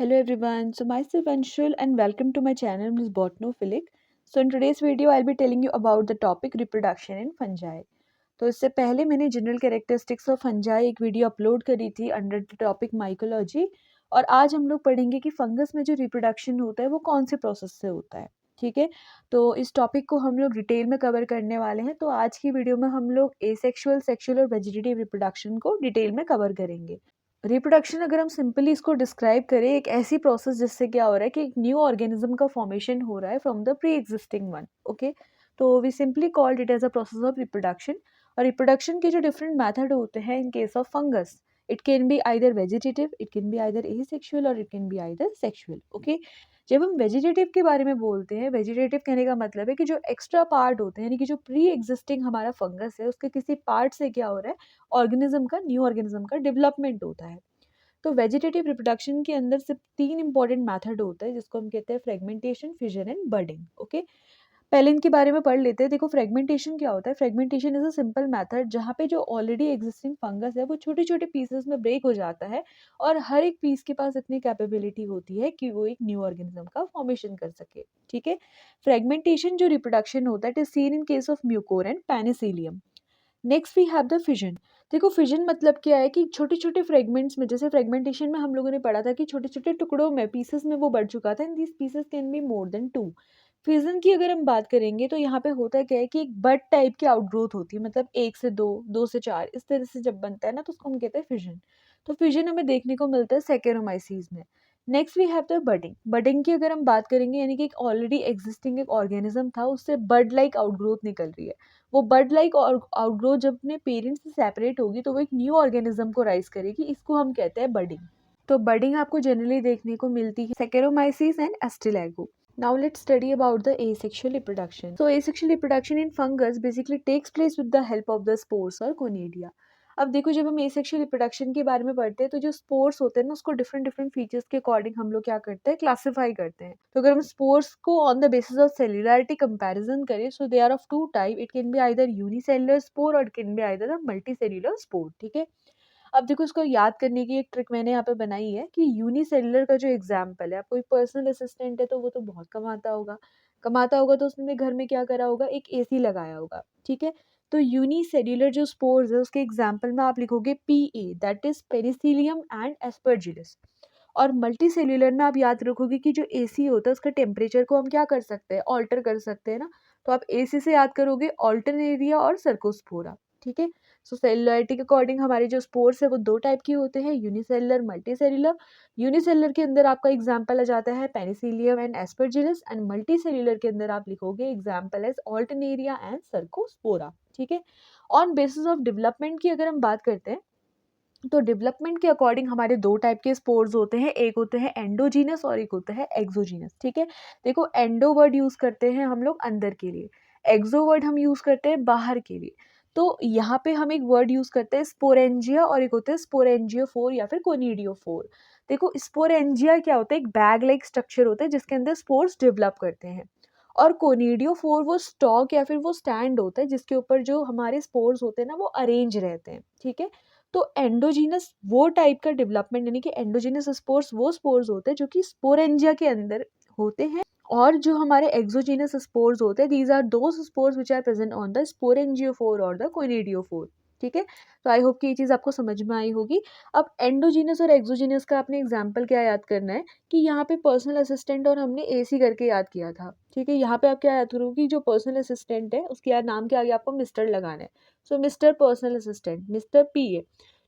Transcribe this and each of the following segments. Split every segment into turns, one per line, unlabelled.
Hello everyone, so myself Anshul and welcome to my channel Ms. Botanophilic. So in today's video I'll be telling you about the topic reproduction in fungi. तो इससे पहले मैंने general characteristics of fungi एक video upload करी थी under the topic mycology और आज हम लोग पढ़ेंगे कि फंगस में जो रिप्रोडक्शन होता है वो कौन से प्रोसेस से होता है। ठीक है, तो इस टॉपिक को हम लोग डिटेल में कवर करने वाले हैं। तो आज की वीडियो में हम लोग एसेक्सुअल, सेक्सुअल और वेजिटेटिव रिप्रोडक्शन को डिटेल में कवर करेंगे। रिप्रोडक्शन अगर हम सिंपली इसको डिस्क्राइब करें, एक ऐसी प्रोसेस जिससे क्या हो रहा है कि एक न्यू ऑर्गेनिज्म का फॉर्मेशन हो रहा है from the pre existing one. Okay, तो we simply called it as a process of reproduction. और रिप्रोडक्शन के जो डिफरेंट मेथड होते हैं in case of fungus, it can be either vegetative, it can be either asexual और it can be either sexual. Okay, जब हम vegetative के बारे में बोलते हैं, वेजिटेटिव कहने का मतलब है कि जो एक्स्ट्रा पार्ट होते हैं, यानी कि जो प्री एग्जिस्टिंग हमारा फंगस है उसके किसी पार्ट से क्या हो रहा है, ऑर्गेनिज्म का, न्यू ऑर्गेनिज्म का डेवलपमेंट होता है। तो वेजिटेटिव रिप्रोडक्शन के अंदर सिर्फ 3 इंपॉर्टेंट मेथड होता है जिसको हम कहते हैं fragmentation, fission and budding. Okay, पहले इनके बारे में पढ़ लेते हैं। देखो, फ्रेगमेंटेशन क्या होता है? Fragmentation is a simple method जहाँ पे जो ऑलरेडी एग्जिस्टिंग फंगस है वो छोटे छोटे पीसेस में ब्रेक हो जाता है और हर एक पीस के पास इतनी कैपेबिलिटी होती है कि वो एक न्यू ऑर्गेनिज्म का फॉर्मेशन कर सके। ठीक है, फ्रेगमेंटेशन जो रिप्रोडक्शन होता है it is seen in case of Mucor and penicillium. Next we have the fission. देखो, फिजन मतलब क्या है कि छोटे छोटे फ्रेगमेंट्स में, जैसे फ्रेगमेंटेशन में हम लोगों ने पढ़ा था कि छोटे छोटे टुकड़ों में, पीसेस में वो बढ़ चुका था and this pieces can be more than 2। Fission की अगर हम बात करेंगे तो यहाँ पे होता क्या है कि एक बड टाइप की आउटग्रोथ होती है, मतलब 1 से 2, 2 से 4, इस तरह से जब बनता है ना तो उसको हम कहते हैं फिजन। तो फिजन हमें देखने को मिलता है सेकेरोमाइसीज में। Next we have the budding. Budding की अगर हम बात करेंगे, यानी कि एक ऑलरेडी एग्जिस्टिंग एक ऑर्गेनिज्म था, उससे बड लाइक आउटग्रोथ निकल रही है। वो बड लाइक आउटग्रोथ जब अपने पेरेंट्स से सेपरेट होगी तो वो एक न्यू ऑर्गेनिज्म को राइज करेगी, इसको हम कहते हैं बडिंग। तो बडिंग आपको जनरली देखने को मिलती है Saccharomyces and Ustilago. Now let's study about the asexual reproduction. So asexual reproduction in fungus basically takes place with the help of the spores or conidia. अब देखो, जब हम एसेक्सुअल रिप्रोडक्शन के बारे में पढ़ते हैं तो जो स्पोर्स होते हैं ना उसको डिफरेंट डिफरेंट फीचर्स के अकॉर्डिंग हम लोग क्या करते हैं, क्लासिफाई करते हैं। तो अगर हम स्पोर्स को on the basis of cellularity comparison करें, so they are of two type, it can be either unicellular spore और it can be either a multicellular spore. ठीक है, अब देखो, इसको याद करने की एक ट्रिक मैंने यहाँ पे बनाई है कि यूनिसेल्युलर का जो एग्जाम्पल है, आप कोई पर्सनल असिस्टेंट है तो वो तो बहुत कमाता होगा तो उसने घर में क्या करा होगा, एक एसी लगाया होगा। ठीक है, तो यूनिसेल्युलर जो स्पोर्स है उसके एग्जाम्पल में आप लिखोगे PA, that is Penicillium and Aspergillus. और मल्टी सेल्यूलर में आप याद रखोगे कि जो एसी होता है उसका टेम्परेचर को हम क्या कर सकते हैं, ऑल्टर कर सकते हैं ना। तो आप एसी से याद करोगे ऑल्टरनेरिया और सर्कोस्पोरा। ठीक है, सो सेलुलरिटी के अकॉर्डिंग हमारे जो स्पोर्स है वो 2 टाइप के होते हैं, यूनिसेलुलर, मल्टी सेल्युलर। यूनिसेलुलर के अंदर आपका एग्जाम्पल आ जाता है penicillium and aspergillus and multi cellular के अंदर आप लिखोगे example as alternaria and cercospora. ठीक है, ऑन बेसिस ऑफ डेवलपमेंट की अगर हम बात करते हैं तो डेवलपमेंट के अकॉर्डिंग हमारे 2 टाइप के स्पोर्स होते हैं, एक होते हैं एंडोजीनस और एक होता है एक्सोजीनस। ठीक है, देखो, एंडो वर्ड यूज करते हैं हम लोग अंदर के लिए, एक्सो वर्ड हम यूज करते हैं बाहर के लिए। तो यहाँ पे हम एक वर्ड यूज करते हैं स्पोरेंजिया और एक होता है स्पोरेंजियोफोर या फिर कोनिडियोफोर। देखो, स्पोरेंजिया क्या होता है, एक बैग लाइक स्ट्रक्चर होता है जिसके अंदर स्पोर्स डेवलप करते हैं। और कोनिडियोफोर वो स्टॉक या फिर वो स्टैंड होता है जिसके ऊपर जो हमारे स्पोर्स होते हैं ना वो अरेंज रहते हैं। ठीक है, तो एंडोजीनस वो टाइप का डेवलपमेंट, यानी कि एंडोजीनस स्पोर्स वो स्पोर्स होते हैं जो कि स्पोरेंजिया के अंदर होते हैं। और जो हमारे एक्सोजीनस स्पोर्स होते हैं, these are those spores which are present on the sporangiophore और द कोनिडियोफोर। ठीक है, तो आई होप कि ये चीज़ आपको समझ में आई होगी। अब एंडोजीनस और एक्सोजीनस का आपने एग्जाम्पल क्या याद करना है कि यहाँ पे पर्सनल असिस्टेंट और हमने एसी करके याद किया था। ठीक है, यहाँ पे आप क्या याद करोगे कि जो पर्सनल असिस्टेंट है उसके यार नाम के आगे आपको मिस्टर लगाना है। So mister personal assistant, mister PA।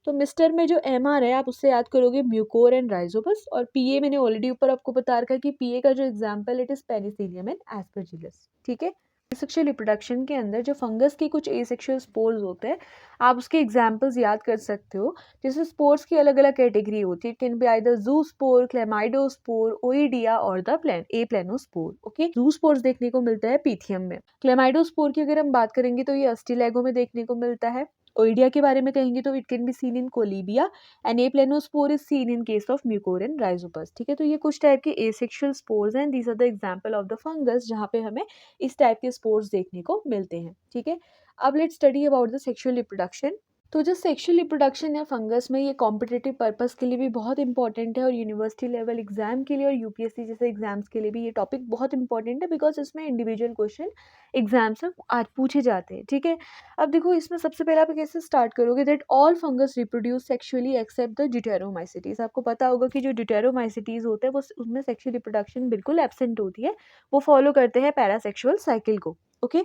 तो मिस्टर में जो MR है आप उससे याद करोगे म्यूकोर एंड राइजोपस, और PA मैंने ऑलरेडी ऊपर आपको बता रखा है कि PA का जो example it is Penicillium and Aspergillus. ठीक है, एसेक्सुअल रिप्रोडक्शन के अंदर जो फंगस के कुछ एसेक्सुअल स्पोर्स होते हैं, आप उसके एग्जाम्पल्स याद कर सकते हो। जैसे स्पोर्स की अलग अलग कैटेगरी होती है, इट कैन बी आइदर जू स्पोर, क्लेमाइडोस्पोर, ओइडिया और द प्लेनोस्पोर। ओके, जू स्पोर्स देखने को मिलता है पीथियम में। क्लेमाइडोस्पोर की अगर हम बात करेंगे तो ये अस्टिलैगो में देखने को मिलता है। ओइडिया के बारे में कहेंगे तो it can be seen in Collybia and a planospore is seen in case of Mucor and Rhizopus. ठीक है, तो ये कुछ टाइप के एसेक्सुअल स्पोर्स हैं, these are the example of the fungus जहाँ पे हमें इस टाइप के स्पोर्स देखने को मिलते हैं। ठीक है, अब let's study about the sexual reproduction. तो जो सेक्सुअल रिप्रोडक्शन है फंगस में, ये कॉम्पिटिटिव पर्पस के लिए भी बहुत इंपॉर्टेंट है और यूनिवर्सिटी लेवल एग्जाम के लिए और यूपीएससी जैसे एग्जाम्स के लिए भी ये टॉपिक बहुत इंपॉर्टेंट है, बिकॉज इसमें इंडिविजुअल क्वेश्चन एग्जाम्स में आज पूछे जाते हैं, ठीक है। अब देखो इसमें सबसे पहले आप कैसे स्टार्ट करोगे, that all fungus reproduce sexually except the deuteromycetes. आपको पता होगा कि जो ड्यूटेरोमाइसिटीज होते हैं वो उसमें सेक्सुअल रिप्रोडक्शन बिल्कुल एब्सेंट होती है, वो फॉलो करते हैं पैरासेक्सुअल साइकिल को, ओके।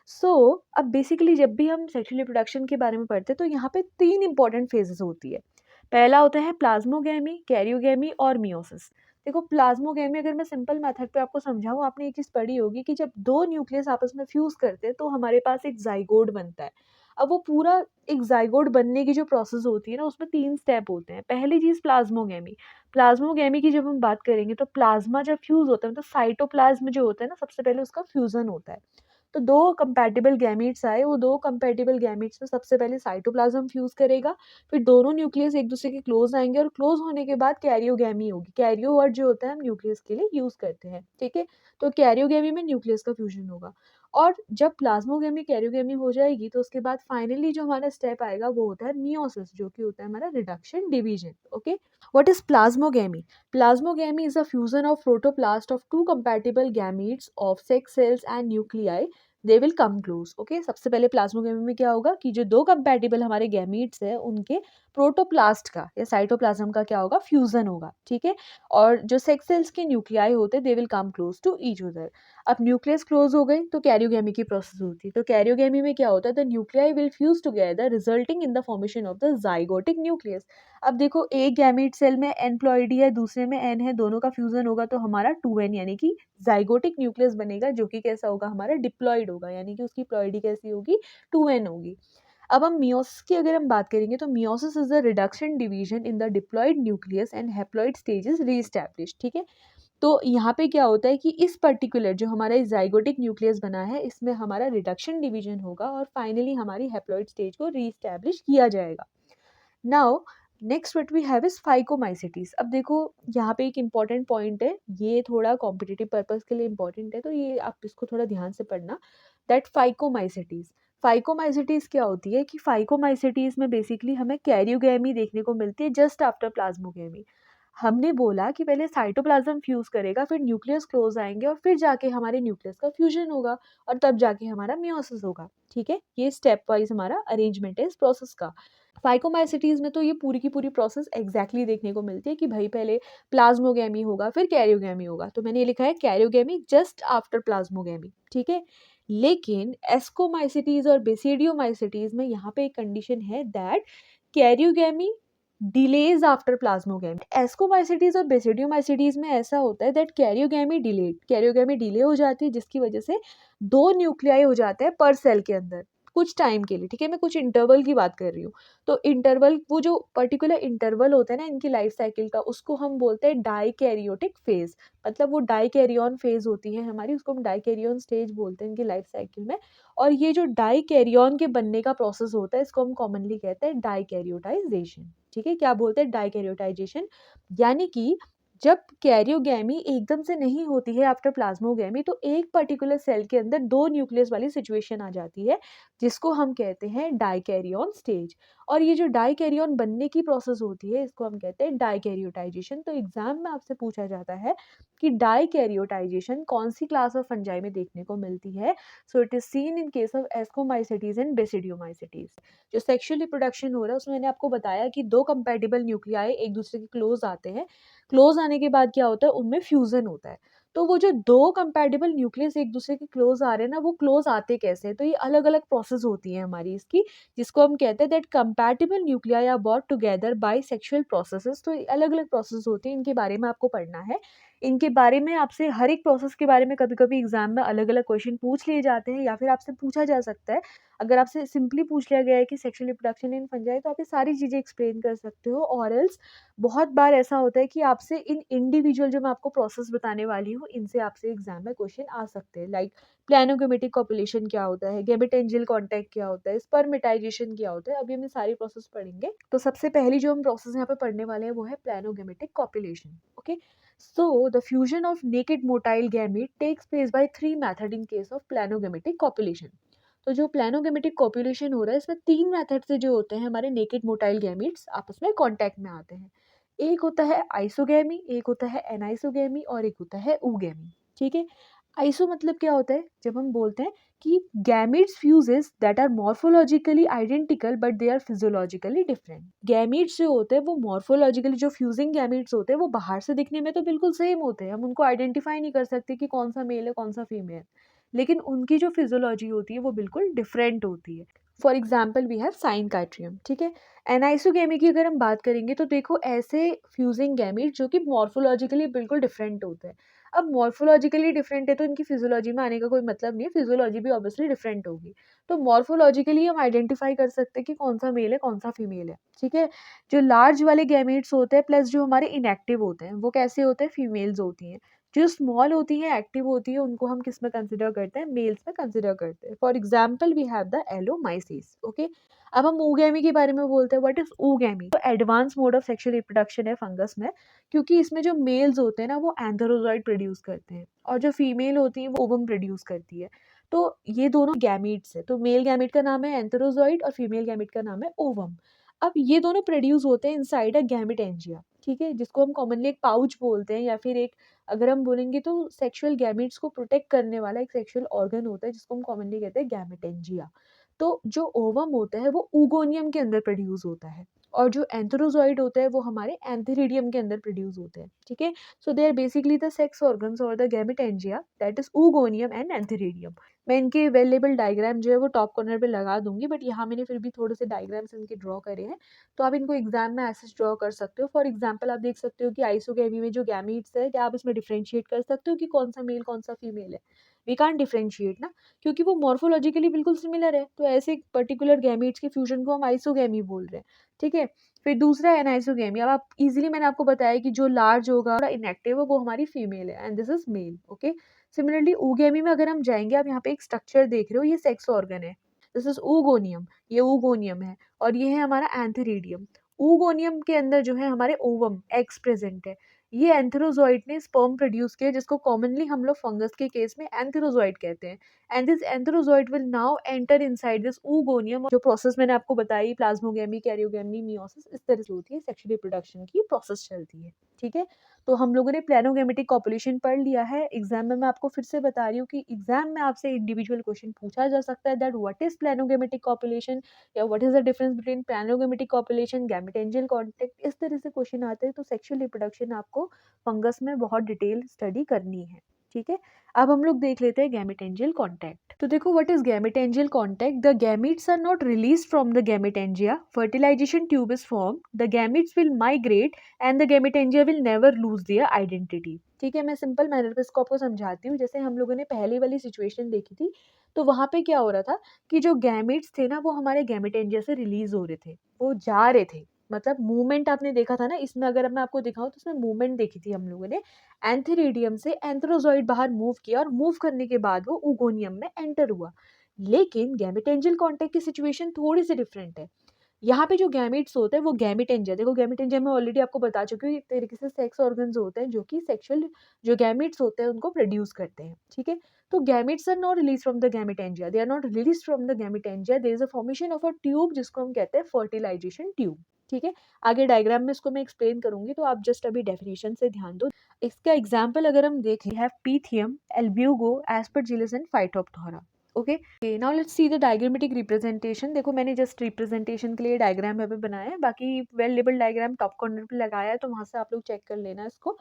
सो अब बेसिकली जब भी हम सेक्सुअल रिप्रोडक्शन के बारे में पढ़ते हैं तो यहाँ पे 3 इंपॉर्टेंट फेजेस होती है। पहला होता है प्लाज्मोगैमी, कैरियोगैमी और मियोसिस। देखो प्लाज्मोगैमी अगर मैं सिंपल मेथड पे आपको समझाऊँ, आपने एक चीज़ पढ़ी होगी कि जब 2 न्यूक्लियस आपस में फ्यूज़ करते हैं तो हमारे पास एक ज़ाइगोट बनता है। अब वो पूरा एक ज़ाइगोट बनने की जो प्रोसेस होती है ना, उसमें 3 स्टेप होते हैं। पहली चीज़ प्लाज्मोगैमी। प्लाज्मोगैमी की जब हम बात करेंगे तो प्लाज्मा जब फ्यूज़ होता है, तो साइटोप्लाज्म जो होता है ना, सबसे पहले उसका फ्यूज़न होता है। तो 2 कंपैटिबल गैमीट्स आए, वो 2 कंपैटिबल गैमीट्स में सबसे पहले साइटोप्लाज्म फ्यूज़ करेगा, फिर दोनों न्यूक्लियस एक दूसरे के क्लोज आएँगे और क्लोज होने के बाद कैरियोगैमी होगी। कैरियो वर्ड जो होता है हम न्यूक्लियस के लिए यूज़ करते हैं, ठीक है? तो कैरियोगैमी में न्यूक्लियस का फ्यूज़न होगा और जब प्लाज्मोगैमी कैरियोगैमी हो जाएगी तो उसके बाद फाइनली जो हमारा स्टेप आएगा वो होता है मियोसिस, जो कि होता है हमारा reduction division, okay? What is plasmogamy? Plasmogamy is a fusion of protoplast of two compatible gametes of sex cells and nuclei. They will come close. Okay? सबसे पहले प्लाज्मोगैमी में क्या होगा कि जो 2 कंपैटिबल हमारे गैमीट्स हैं उनके प्रोटोप्लास्ट का या साइटोप्लाज्म का क्या होगा, फ्यूजन होगा, ठीक है। और जो सेक्स सेल्स के न्यूक्लियाई होते हैं they will come close to each other. अब न्यूक्लियस क्लोज हो गए तो कैरियोगैमी की प्रोसेस होती है। तो कैरियोगैमी में क्या होता है, the nuclei will fuse together resulting in the formation of the zygotic nucleus. अब देखो एक गैमीट सेल में एन प्लॉइडी है, दूसरे में एन है, दोनों का फ्यूजन होगा तो हमारा 2n यानी कि जाइगोटिक न्यूक्लियस बनेगा, जो कि कैसा होगा, हमारा डिप्लॉइड होगा, यानी कि उसकी प्लॉइडी कैसी होगी, 2n होगी। अब हम मियोसिस की अगर हम बात करेंगे तो meiosis is the reduction division in the diploid nucleus and haploid stages reestablish, ठीक है। तो यहाँ पे क्या होता है कि इस पर्टिकुलर जो हमारा जाइगोटिक न्यूक्लियस बना है इसमें हमारा रिडक्शन डिवीजन होगा और फाइनली हमारी हैप्लॉइड स्टेज को रीएस्टैब्लिश किया जाएगा। Now next what we have is phycomycetes. अब देखो यहाँ पे एक इम्पॉर्टेंट पॉइंट है, ये थोड़ा कॉम्पिटिटिव पर्पस के लिए इम्पॉर्टेंट है, तो ये आप इसको थोड़ा ध्यान से पढ़ना। दैट फाइकोमाइसिटीज, फाइकोमाइसिटीज क्या होती है कि फाइकोमाइसिटीज में बेसिकली हमें कैरियोगैमी देखने को मिलती है जस्ट आफ्टर प्लाज्मोगैमी। हमने बोला कि पहले साइटोप्लाज्म फ्यूज करेगा, फिर न्यूक्लियस क्लोज आएंगे और फिर जाके हमारे न्यूक्लियस का फ्यूजन होगा और तब जाके हमारा मियोसिस होगा, ठीक है। ये स्टेप वाइज हमारा अरेंजमेंट है इस प्रोसेस का। फाइकोमाइसिटीज में तो ये पूरी की पूरी प्रोसेस एग्जैक्टली देखने को मिलती है कि भाई पहले प्लाज्मोगैमी होगा फिर कैरियोगैमी होगा, तो मैंने ये लिखा है कैरियोगैमी जस्ट आफ्टर प्लाज्मोगैमी, ठीक है। लेकिन एस्कोमाइसिटीज और बेसिडियोमाइसिटीज में यहाँ पे एक कंडीशन है that karyogamy delays after plasmogamy. Ascomycetes और बेसिडियोमाइसिटीज में ऐसा होता है दैट कैरियोगैमी डिले हो जाती है, जिसकी वजह से 2 न्यूक्लियाई हो जाते हैं पर सेल के अंदर कुछ टाइम के लिए, ठीक है। मैं कुछ इंटरवल की बात कर रही हूँ। तो इंटरवल, वो जो पर्टिकुलर इंटरवल होता है ना इनकी लाइफ साइकिल का, उसको हम बोलते हैं डाइकैरियोटिक फेज। मतलब वो डाइकैरियन फेज होती है हमारी, उसको हम डाइकैरियन स्टेज बोलते हैं इनकी लाइफ साइकिल में। और ये जो डाइकैरियन के बनने का प्रोसेस होता है इसको हम कॉमनली कहते हैं डाइकैरियोटाइजेशन, ठीक है। क्या बोलते हैं, डाइकैरियोटाइजेशन। यानी कि जब कैरियोगैमी एकदम से नहीं होती है आफ्टर प्लाज्मोगैमी, तो एक पर्टिकुलर सेल के अंदर 2 न्यूक्लियस वाली सिचुएशन आ जाती है, जिसको हम कहते हैं डाइकैरियन स्टेज। और ये जो डाइकैरियन बनने की प्रोसेस होती है इसको हम कहते हैं डाइकैरियोटाइजेशन। तो एग्जाम में आपसे पूछा जाता है कि डाइकैरियोटाइजेशन कौन सी क्लास ऑफ फंजाई में देखने को मिलती है। So it is seen in case of ascomycetes and basidiomycetes. जो सेक्सुअल रिप्रोडक्शन हो रहा है उसमें मैंने आपको बताया कि 2 कंपैटिबल न्यूक्लियाई एक दूसरे के क्लोज आते हैं, क्लोज आने के बाद क्या होता है, उनमें फ्यूजन होता है। तो वो जो 2 कंपैटिबल न्यूक्लियस एक दूसरे के क्लोज आ रहे हैं ना, वो क्लोज आते कैसे हैं, तो ये अलग अलग प्रोसेस होती है हमारी इसकी, जिसको हम कहते हैं that compatible nuclei are brought together by sexual processes. तो अलग अलग प्रोसेस होती हैं, इनके बारे में आपको पढ़ना है। इनके बारे में आपसे हर एक प्रोसेस के बारे में कभी कभी एग्जाम में अलग अलग क्वेश्चन पूछ लिए जाते हैं या फिर आपसे पूछा जा सकता है। अगर आपसे सिंपली पूछ लिया गया है कि सेक्सुअल रिप्रोडक्शन इन फंजाई, तो आप ये सारी चीज़ें एक्सप्लेन कर सकते हो। और एल्स बहुत बार ऐसा होता है कि आपसे इन इंडिविजुअल जो मैं आपको प्रोसेस बताने वाली हूँ इनसे आपसे एग्जाम में क्वेश्चन आ सकते हैं। लाइक प्लानोगेमेटिक कॉपुलेशन क्या होता है, गैमेटेंजियल कांटेक्ट क्या होता है, स्पर्मेटाइजेशन क्या होता है, अभी हम ये सारी प्रोसेस पढ़ेंगे। तो सबसे पहली जो हम प्रोसेस यहाँ पे पढ़ने वाले हैं वो है planogametic copulation, okay. So the fusion of naked motile gamete takes place by 3 methods in case of planogametic copulation. तो जो प्लानोगेमेटिक कॉपुलेशन हो रहा है इसमें 3 मेथड से जो होते हैं हमारे नेकेड मोटाइल गैमीट्स आपस में कॉन्टैक्ट में आते हैं। एक होता है आइसोगैमी, एक होता है एनाइसोगैमी और एक होता है ooगैमी, ठीक है? आइसो मतलब क्या होता है? जब हम बोलते हैं कि gametes fuses that are morphologically identical but they are physiologically different. Gametes जो होते हैं वो मॉर्फोलॉजिकली जो फ्यूजिंग गैमीट्स होते हैं वो बाहर से दिखने में तो बिल्कुल सेम होते हैं, हम उनको आइडेंटिफाई नहीं कर सकते कि कौन सा मेल है कौन सा फीमेल, लेकिन उनकी जो फिजियोलॉजी होती है वो बिल्कुल डिफरेंट होती है। फॉर एग्जाम्पल वी हैव साइनकाइट्रियम, ठीक है? एनाइसोगैमी की अगर हम बात करेंगे तो देखो ऐसे फ्यूजिंग गैमीट जो कि मॉर्फोलॉजिकली बिल्कुल डिफरेंट होते हैं। अब मॉर्फोलॉजिकली डिफरेंट है तो इनकी फिजियोलॉजी में आने का कोई मतलब नहीं है, फिजियोलॉजी भी ऑब्वियसली डिफरेंट होगी। तो मॉर्फोलॉजिकली हम आइडेंटिफाई कर सकते हैं कि कौन सा मेल है कौन सा फीमेल है, ठीक है? जो लार्ज वाले गैमीट्स होते हैं प्लस जो हमारे इनएक्टिव होते हैं वो कैसे होते हैं? फीमेल्स होती हैं। जो स्मॉल होती हैं एक्टिव होती है उनको हम किस में कंसिडर करते हैं? मेल्स में कंसिडर करते हैं। For example we have the Allomyces, okay? अब हम ooगैमी के बारे में बोलते हैं। What is oogamy? तो advance mode of sexual reproduction है फंगस में, क्योंकि इसमें जो मेल्स होते हैं ना वो एंथेरोजॉइड प्रोड्यूस करते हैं और जो फीमेल होती है वो ओवम प्रोड्यूस करती है। तो ये दोनों गैमीट्स है, तो मेल गैमीट का नाम है एंथेरोजॉइड और फीमेल गैमीट का नाम है ओवम। अब ये दोनों प्रोड्यूस होते हैं इनसाइड अ गैमेटेंजिया, ठीक है? जिसको हम कॉमनली एक पाउच बोलते हैं या फिर एक, अगर हम बोलेंगे तो सेक्सुअल गैमेट्स को प्रोटेक्ट करने वाला एक सेक्सुअल ऑर्गन होता है जिसको हम कॉमनली कहते हैं गैमेटेंजिया। तो जो ओवम होता है वो ऊगोनियम के अंदर प्रोड्यूस होता है और जो एंथेरोजॉइड होता है वो हमारे एंथेरिडियम के अंदर प्रोड्यूस होते हैं, ठीक है? So they are basically the sex organs और the gametangia that is oogonium and antheridium. मैं इनके अवेलेबल डायग्राम जो है वो टॉप कॉर्नर पे लगा दूंगी, बट यहाँ मैंने फिर भी थोड़े से डायग्राम्स इनके ड्रॉ करे हैं, तो आप इनको एग्जाम में ऐसे ड्रॉ कर सकते हो। फॉर एग्जाम्पल आप देख सकते हो कि आइसोगैमी में जो गैमीट्स है क्या आप इसमें डिफ्रेंशिएट कर सकते हो कि कौन सा मेल कौन सा फीमेल है? वी कांट डिफ्रेंशिएट ना, क्योंकि वो मॉर्फोलॉजिकली बिल्कुल सिमिलर है, तो ऐसे पर्टिकुलर गैमीट्स के फ्यूजन को हम आइसोगैमी बोल रहे हैं, ठीक है? फिर दूसरा है एनाइसोगैमी। अब आप इजीली, मैंने आपको बताया कि जो लार्ज होगा और इनएक्टिव है वो हमारी फीमेल है and this is male, okay? Similarly oogamy में अगर हम जाएंगे, आप यहाँ पे एक स्ट्रक्चर देख रहे हो, ये सेक्स ऑर्गन है, दिस इज ooगोनियम, ये ooगोनियम है और ये है हमारा एंथेरिडियम। ooगोनियम के अंदर जो है हमारे ओवम एग्स प्रेजेंट है। ये एंथेरोजॉइड ने स्पर्म प्रोड्यूस किया जिसको कॉमनली हम लोग फंगस के केस में एंथेरोजॉइड कहते हैं, and this antherozoid will now enter inside this oogonium. जो प्रोसेस मैंने आपको बताई, प्लाज्मोगैमी, कैरियोगैमी, मियोसिस, इस तरह से होती है सेक्सुअल रिप्रोडक्शन की प्रोसेस चलती है, ठीक है? तो हम लोगों ने प्लानोगेमेटिक कॉपुलेशन पढ़ लिया है। एग्जाम में मैं आपको फिर से बता रही हूँ कि एग्जाम में आपसे इंडिविजुअल क्वेश्चन पूछा जा सकता है that what is planogametic copulation या what is the difference between planogametic copulation, gametangial contact, इस तरह से क्वेश्चन आते हैं। तो सेक्सुअल रिप्रोडक्शन आपको फंगस में बहुत डिटेल स्टडी करनी है, ठीक है? अब हम लोग देख लेते हैं गैमेटेंजियल कॉन्टैक्ट। तो देखो what is gametangial contact? The gametes are not released from the gametangia, fertilization tube is form, the gametes will migrate and the gametangia will never lose their identity, ठीक है? मैं सिंपल मैनर पे इसको आपको समझाती हूँ। जैसे हम लोगों ने पहले वाली सिचुएशन देखी थी, तो वहाँ पे क्या हो रहा था कि जो गैमीट्स थे ना वो हमारे गैमेटेंजिया से रिलीज हो रहे थे, वो जा रहे थे, मतलब मूवमेंट आपने देखा था ना इसमें। अगर मैं आपको दिखाऊं तो इसमें मूवमेंट देखी थी हम लोगों ने। एंथेरिडियम से एंथ्रोजॉइड बाहर मूव किया और मूव करने के बाद वो ooगोनियम में एंटर हुआ। लेकिन गैमेटेंजियल कॉन्टैक्ट की सिचुएशन थोड़ी सी डिफरेंट है। यहाँ पे जो गैमेट्स होते हैं वो गैमेटेंजिया, देखो गैमेटेंजिया में ऑलरेडी आपको बता चुकी हूँ, एक तरीके से सेक्स ऑर्गन्स होते हैं जो कि सेक्सुअल, जो गैमेट्स होते हैं उनको प्रोड्यूस करते हैं, ठीक है? तो gametes are not release from the gametangia, they are not release from the gametangia, there is a formation of a tube जिसको हम कहते हैं फर्टिलाइजेशन ट्यूब, ठीक है? आगे डायग्राम में इसको मैं एक्सप्लेन करूंगी, तो आप जस्ट अभी डेफिनेशन से ध्यान दो। इसका एग्जाम्पल अगर हम देखें, have Pythium, Albugo, Aspergillus and Phytophthora, okay? Now let's see the diagrammatic representation. देखो मैंने जस्ट रिप्रेजेंटेशन के लिए डायग्राम यहाँ पे बनाया है, बाकी well label diagram top corner पे लगाया है, तो वहाँ से आप लोग चेक कर लेना इसको।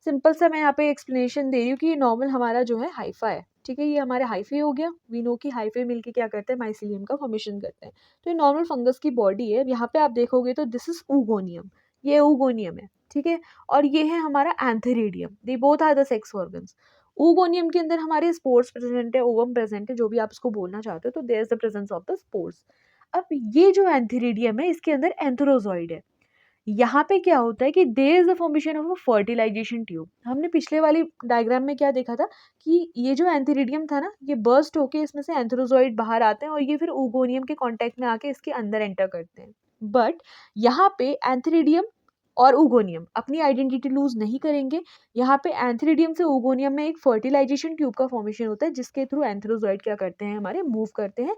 सिंपल सा मैं यहाँ पे एक्सप्लेनेशन दे रही हूँ कि ये नॉर्मल हमारा जो है हाइफा है, ठीक है? ये हमारे हाइफे हो गया। वी नो कि हाइफे मिलके क्या करते हैं? माइसिलियम का फॉर्मेशन करते हैं। तो ये नॉर्मल फंगस की बॉडी है। यहाँ पे आप देखोगे तो दिस इज ooगोनियम, ये ooगोनियम है, ठीक है? और ये है हमारा antheridium, they both are the sex organs. Oogonium के अंदर हमारे स्पोर्स प्रेजेंट है, ओवम प्रेजेंट है, जो भी आप इसको बोलना चाहते हो, तो there is the presence of the spores. अब ये जो एंथेरिडियम है इसके अंदर एंथेरोजॉइड है। यहाँ पे क्या होता है कि there is the formation of a fertilization tube. हमने पिछले वाली डायग्राम में क्या देखा था कि ये जो एंथेरिडियम था ना, ये बर्स्ट होके इसमें से एंथेरोजॉइड बाहर आते हैं और ये फिर ooगोनियम के कांटेक्ट में आके इसके अंदर एंटर करते हैं। बट यहाँ पे एंथेरिडियम और ऊगोनियम अपनी आइडेंटिटी लूज नहीं करेंगे। यहाँ पे एंथ्रीडियम से ऊगोनियम में एक फर्टिलाइजेशन ट्यूब का फॉर्मेशन होता है, जिसके थ्रू एंथ्रोजोइड क्या करते हैं, हमारे मूव करते हैं,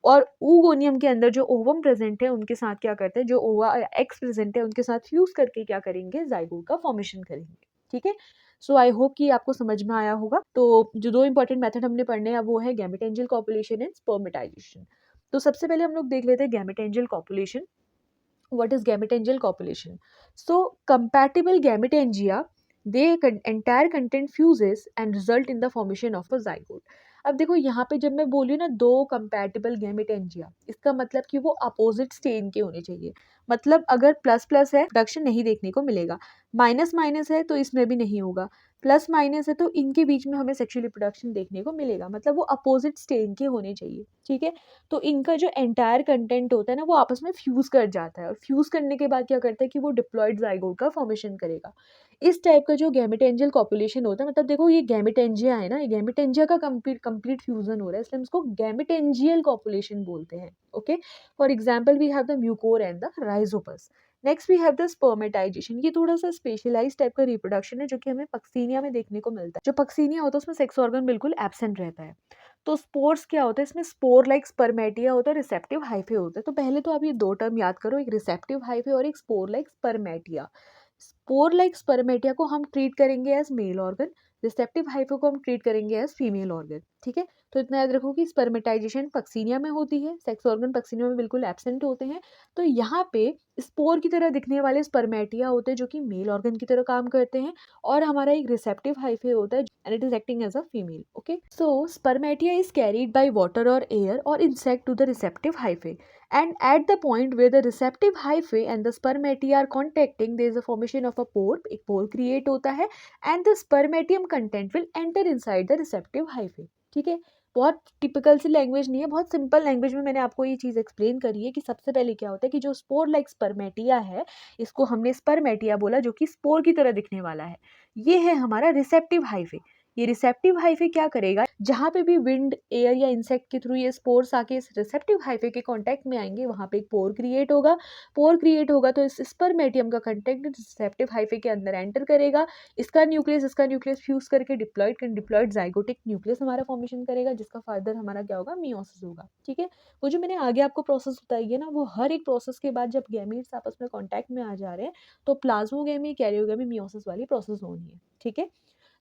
और ऊगोनियम के अंदर जो ओवम प्रेजेंट है उनके साथ क्या करते हैं, जो ओवा एक्स प्रेजेंट है उनके साथ फ्यूज करके क्या करेंगे, जाइगोट का फॉर्मेशन करेंगे। ठीक है, सो आई होप कि आपको समझ में आया होगा। तो जो दो इंपॉर्टेंट मेथड हमने पढ़ने हैं वो है गैमेटेंजियल कॉपुलेशन एंड स्पर्मेटाइजेशन। तो सबसे पहले हम लोग देख लेते हैं गैमेटेंजियल copulation. What is gametangial copulation? So compatible gametangia, entire content fuses and result in the formation of a zygote. अब देखो यहाँ पे जब मैं बोली ना दो कंपैटिबल गैमेटेंजिया, इसका मतलब कि वो अपोजिट स्टेन के होने चाहिए। मतलब अगर प्लस प्लस है प्रोडक्शन नहीं देखने को मिलेगा, माइनस माइनस है तो इसमें भी नहीं होगा, प्लस माइनस है तो इनके बीच में हमें सेक्सुअल रिप्रोडक्शन देखने को मिलेगा। मतलब वो अपोजिट स्टेन के होने चाहिए। ठीक है, तो इनका जो एंटायर कंटेंट होता है ना वो आपस में फ्यूज कर जाता है, और फ्यूज करने के बाद क्या करता है कि वो डिप्लॉयड जाइगोट का फॉर्मेशन करेगा। इस टाइप का जो गैमेटेंजियल कॉपुलेशन होता है, मतलब देखो ये गैमेटेंजिया है ना, ये गैमेटेंजिया का कंप्लीट फ्यूजन हो रहा है, इसलिए हम इसको गैमेटेंजियल कॉपुलेशन बोलते हैं। Okay, for example we have the mucor and the rhizopus. Next we have the spermatization. ये थोड़ा सा स्पेशलाइज टाइप का रिप्रोडक्शन है जो कि हमें पक्सीनिया में देखने को मिलता है। जो पक्सीनिया होता है उसमें सेक्स ऑर्गन बिल्कुल एब्सेंट रहता है। तो स्पोर्स क्या होता है, इसमें स्पोर लाइक स्पर्मेटिया होता है, रिसेप्टिव हाइफे होता है। तो पहले तो आप ये दो टर्म याद करो, एक रिसेप्टिव हाइफे और एक spore like spermatia. Spore like spermatia को हम ट्रीट करेंगे as male organ, receptive hyphae को हम ट्रीट करेंगे एज फीमेल ऑर्गन। ठीक है, तो इतना याद रखो कि स्पर्मेटाइजेशन पक्सीनिया में होती है, सेक्स ऑर्गन पक्सीनिया में बिल्कुल एब्सेंट होते हैं। तो यहाँ पे स्पोर की तरह दिखने वाले स्पर्मेटिया होते हैं जो कि मेल ऑर्गन की तरह काम करते हैं, और हमारा एक रिसेप्टिव हाइफे होता है and it is acting as a female. Okay, so spermatia is carried by water or air or insect to the receptive hyphae, and at the point where the receptive hyphae and the spermatia are contacting there is a formation of a pore, एक pore create होता है, and the spermatium content will enter inside the receptive hyphae. ठीक है, बहुत typical सी language नहीं है, बहुत simple language में मैंने आपको ये चीज़ एक्सप्लेन करी है कि सबसे पहले क्या होता है कि जो स्पोर लाइक स्पर्मेटिया है, इसको हमने स्पर्मेटिया बोला जो कि स्पोर की तरह दिखने वाला है, ये है हमारा रिसेप्टिव हाइफे। ये रिसेप्टिव हाइफे क्या करेगा, जहाँ पे भी विंड, एयर या इंसेक्ट के थ्रू ये स्पोर्स आके इस रिसेप्टिव हाइफे के कांटेक्ट में आएंगे, वहाँ पे एक पोर क्रिएट होगा। पोर क्रिएट होगा तो इस स्पर्मेटियम का कंटेंट रिसेप्टिव हाइफे के अंदर एंटर करेगा, इसका न्यूक्लियस फ्यूज करके डिप्लॉयड जाइगोटिक न्यूक्लियस हमारा फॉर्मेशन करेगा, जिसका फर्दर हमारा क्या होगा, मियोसिस होगा। ठीक है, वो जो मैंने आगे आपको प्रोसेस बताई है ना, वो हर एक प्रोसेस के बाद जब गैमीट्स आपस में कॉन्टैक्ट में आ जा रहे हैं तो प्लाज्मोगैमी, कैरियोगैमी, मियोसिस वाली प्रोसेस होनी है। ठीक है,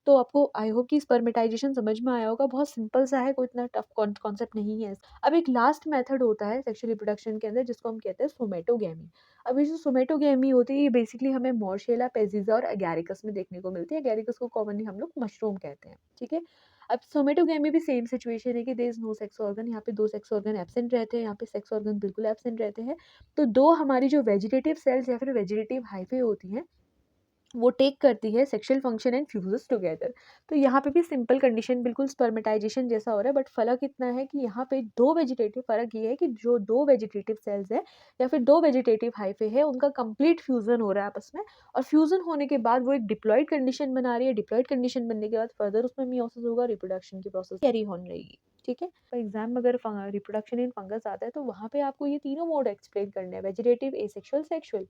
तो आपको आई होप कि स्पर्मेटाइजेशन समझ में आया होगा, बहुत सिंपल सा है, कोई इतना टफ कॉन्सेप्ट नहीं है। अब एक लास्ट मेथड होता है सेक्सुअल रिप्रोडक्शन के अंदर जिसको हम कहते हैं सोमेटोगैमी। अब ये जो सोमेटोगैमी होती है ये बेसिकली हमें मॉर्शेला, पेजिजा और एगैरिकस में देखने को मिलती है। एगैरिकस को कॉमनली हम लोग मशरूम कहते हैं। ठीक है, अब सोमेटोगैमी भी सेम सिचुएशन है कि there is no sex organ, यहाँ पे दो सेक्स ऑर्गन एब्सेंट रहते हैं, यहाँ पे सेक्स ऑर्गन बिल्कुल एब्सेंट रहते हैं। तो दो हमारी जो वेजिटेटिव सेल्स या फिर वेजिटेटिव हाइफे होती हैं वो टेक करती है sexual function and fuses together. तो यहाँ पे भी सिंपल कंडीशन बिल्कुल स्पर्मेटाइजेशन जैसा हो रहा है, बट फर्क इतना है कि यहाँ पे दो वेजिटेटिव, फर्क ये है कि जो दो वेजिटेटिव सेल्स है या फिर दो वेजिटेटिव हाइफे है उनका कंप्लीट फ्यूजन हो रहा है आपस में, और फ्यूजन होने के बाद वो एक डिप्लॉयड कंडीशन बना रही है। डिप्लॉयड कंडीशन बनने के बाद फर्दर उसमें मियोसिस होगा, रिप्रोडक्शन की प्रोसेस कैरी होने रहेगी। ठीक है, तो एग्जाम में अगर रिप्रोडक्शन इन फंगस आता है तो वहाँ पे आपको ये तीनों मोड एक्सप्लेन करने हैं, वेजिटेटिव, एसेक्सुअल, सेक्सुअल।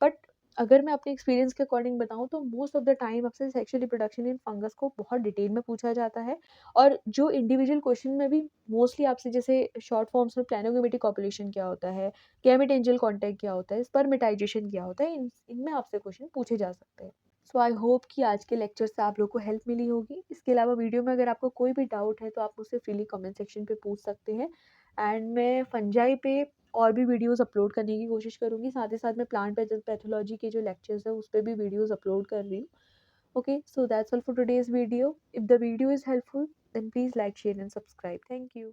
बट अगर मैं अपने एक्सपीरियंस के अकॉर्डिंग बताऊँ तो मोस्ट ऑफ द टाइम आपसे सेक्सुअल रिप्रोडक्शन इन फंगस को बहुत डिटेल में पूछा जाता है, और जो इंडिविजुअल क्वेश्चन में भी मोस्टली आपसे जैसे शॉर्ट फॉर्म्स में प्लानोगेमेटिक कॉपुलेशन क्या होता है, गैमेटेंजियल कॉन्टैक्ट क्या होता है, स्पर्मेटाइजेशन क्या होता है, इनमें आपसे क्वेश्चन पूछे जा सकते हैं। सो आई होप कि आज के लेक्चर से आप लोग को हेल्प मिली होगी। इसके अलावा वीडियो में अगर आपको कोई भी डाउट है तो आप मुझसे फ्रीली कमेंट सेक्शन पे पूछ सकते हैं, एंड मैं फंजाई पे और भी वीडियोस अपलोड करने की कोशिश करूँगी। साथ ही साथ मैं प्लांट पैथोलॉजी के जो लेक्चर्स हैं उस पे भी वीडियोस अपलोड कर रही हूँ। Okay, so that's all for today's video. If the video is helpful then please like, share and subscribe. Thank you.